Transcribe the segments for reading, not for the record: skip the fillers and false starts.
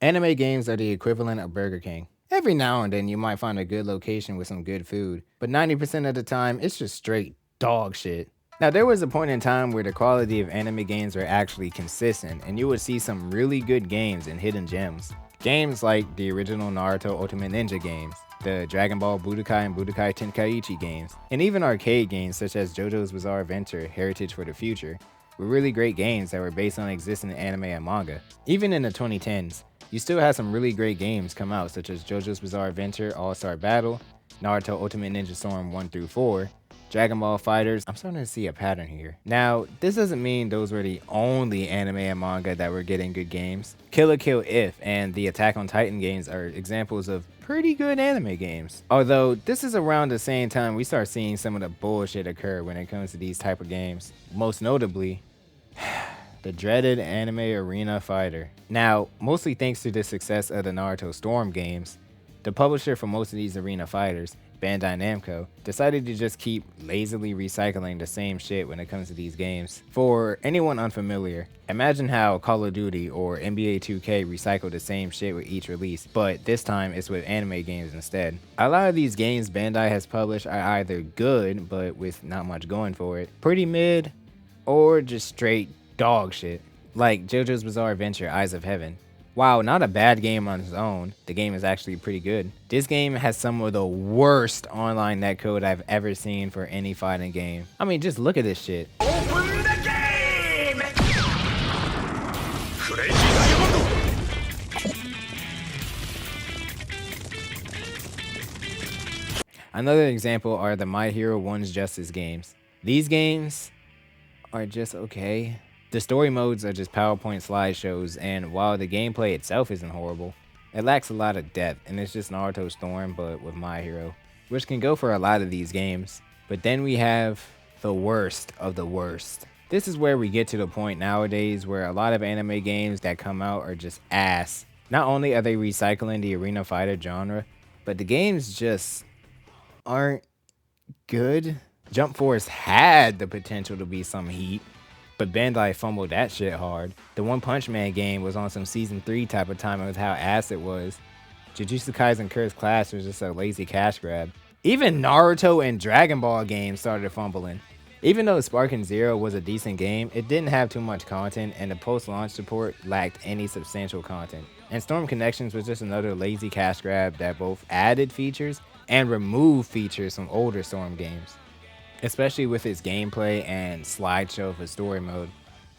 Anime games are the equivalent of Burger King. Every now and then you might find a good location with some good food, but 90% of the time it's just straight dog shit. Now, there was a point in time where the quality of anime games were actually consistent, and you would see some really good games and hidden gems. Games like the original Naruto Ultimate Ninja games, the Dragon Ball Budokai and Budokai Tenkaichi games, and even arcade games such as JoJo's Bizarre Adventure Heritage for the Future were really great games that were based on existing anime and manga. Even in the 2010s, you still had some really great games come out, such as JoJo's Bizarre Adventure All Star Battle, Naruto Ultimate Ninja Storm 1 through 4, Dragon Ball Fighters. I'm starting to see a pattern here. Now, this doesn't mean those were the only anime and manga that were getting good games. Kill la Kill If and the Attack on Titan games are examples of pretty good anime games. Although, this is around the same time we start seeing some of the bullshit occur when it comes to these type of games. Most notably, the dreaded anime arena fighter. Now, mostly thanks to the success of the Naruto Storm games, the publisher for most of these arena fighters, Bandai Namco, decided to just keep lazily recycling the same shit when it comes to these games. For anyone unfamiliar, imagine how Call of Duty or NBA 2K recycle the same shit with each release, but this time it's with anime games instead. A lot of these games Bandai has published are either good, but with not much going for it, pretty mid, or just straight dog shit. Like JoJo's Bizarre Adventure Eyes of Heaven. While not a bad game on its own, the game is actually pretty good. This game has some of the worst online netcode I've ever seen for any fighting game. I mean, just look at this shit. Open the game! Crazy Diamond! Another example are the My Hero One's Justice games. These games are just okay. The story modes are just PowerPoint slideshows, and while the gameplay itself isn't horrible, it lacks a lot of depth, and it's just Naruto Storm but with My Hero, which can go for a lot of these games. But then we have the worst of the worst. This is where we get to the point nowadays where a lot of anime games that come out are just ass. Not only are they recycling the arena fighter genre, but the games just aren't good. Jump Force had the potential to be some heat, but Bandai fumbled that shit hard. The One Punch Man game was on some season 3 type of timing with how ass it was. Jujutsu Kaisen Curse Clash was just a lazy cash grab. Even Naruto and Dragon Ball games started fumbling. Even though Sparking Zero was a decent game, it didn't have too much content, and the post-launch support lacked any substantial content. And Storm Connections was just another lazy cash grab that both added features and removed features from older Storm games, especially with its gameplay and slideshow for story mode.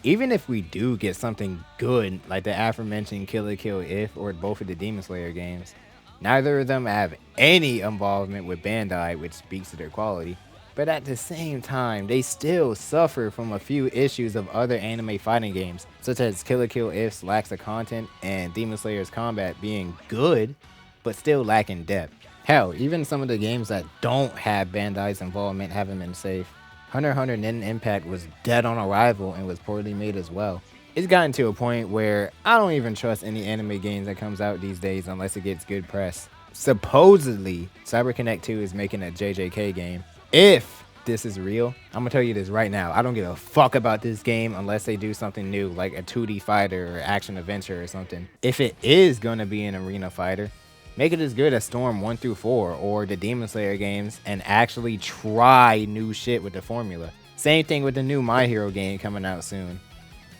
Even if we do get something good like the aforementioned Kill la Kill If or both of the Demon Slayer games, neither of them have any involvement with Bandai, which speaks to their quality. But at the same time, they still suffer from a few issues of other anime fighting games, such as Kill la Kill If's lacks of content and Demon Slayer's combat being good, but still lacking depth. Hell, even some of the games that don't have Bandai's involvement haven't been safe. Hunter x Hunter Nin Impact was dead on arrival and was poorly made as well. It's gotten to a point where I don't even trust any anime games that comes out these days unless it gets good press. Supposedly, CyberConnect 2 is making a JJK game. If this is real, I'm gonna tell you this right now. I don't give a fuck about this game unless they do something new, like a 2D fighter or action adventure or something. If it is gonna be an arena fighter, make it as good as Storm 1 through 4 or the Demon Slayer games and actually try new shit with the formula. Same thing with the new My Hero game coming out soon.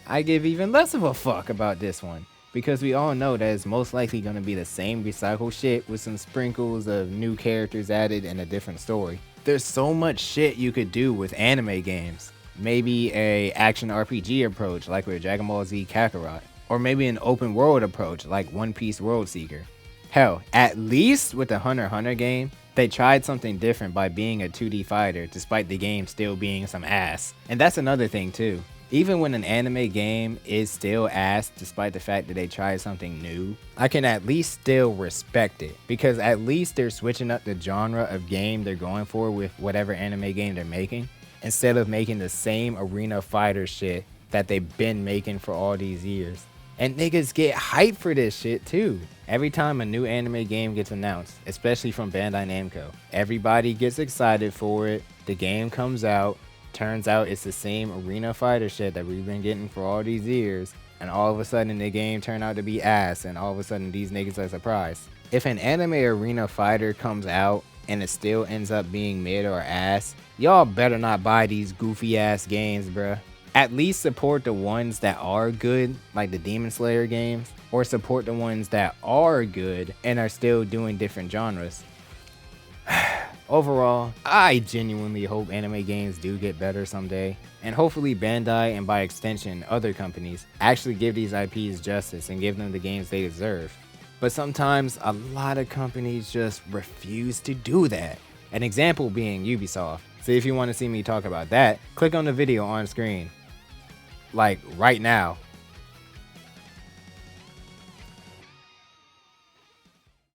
I give even less of a fuck about this one because we all know that it's most likely going to be the same recycled shit with some sprinkles of new characters added and a different story. There's so much shit you could do with anime games. Maybe a action RPG approach like with Dragon Ball Z Kakarot, or maybe an open world approach like One Piece World Seeker. Hell, at least with the Hunter x Hunter game, they tried something different by being a 2D fighter despite the game still being some ass. And that's another thing too. Even when an anime game is still ass despite the fact that they tried something new, I can at least still respect it because at least they're switching up the genre of game they're going for with whatever anime game they're making instead of making the same arena fighter shit that they've been making for all these years. And niggas get hyped for this shit too. Every time a new anime game gets announced, especially from Bandai Namco, everybody gets excited for it. The game comes out, turns out it's the same arena fighter shit that we've been getting for all these years. and all of a sudden the game turned out to be ass, and all of a sudden these niggas are surprised. If an anime arena fighter comes out and it still ends up being mid or ass, y'all better not buy these goofy ass games, bruh. At least support the ones that are good, like the Demon Slayer games, or support the ones that are good and are still doing different genres. Overall, I genuinely hope anime games do get better someday, and hopefully Bandai, and by extension other companies, actually give these IPs justice and give them the games they deserve. But sometimes a lot of companies just refuse to do that. An example being Ubisoft. So if you want to see me talk about that, click on the video on screen. Like right now.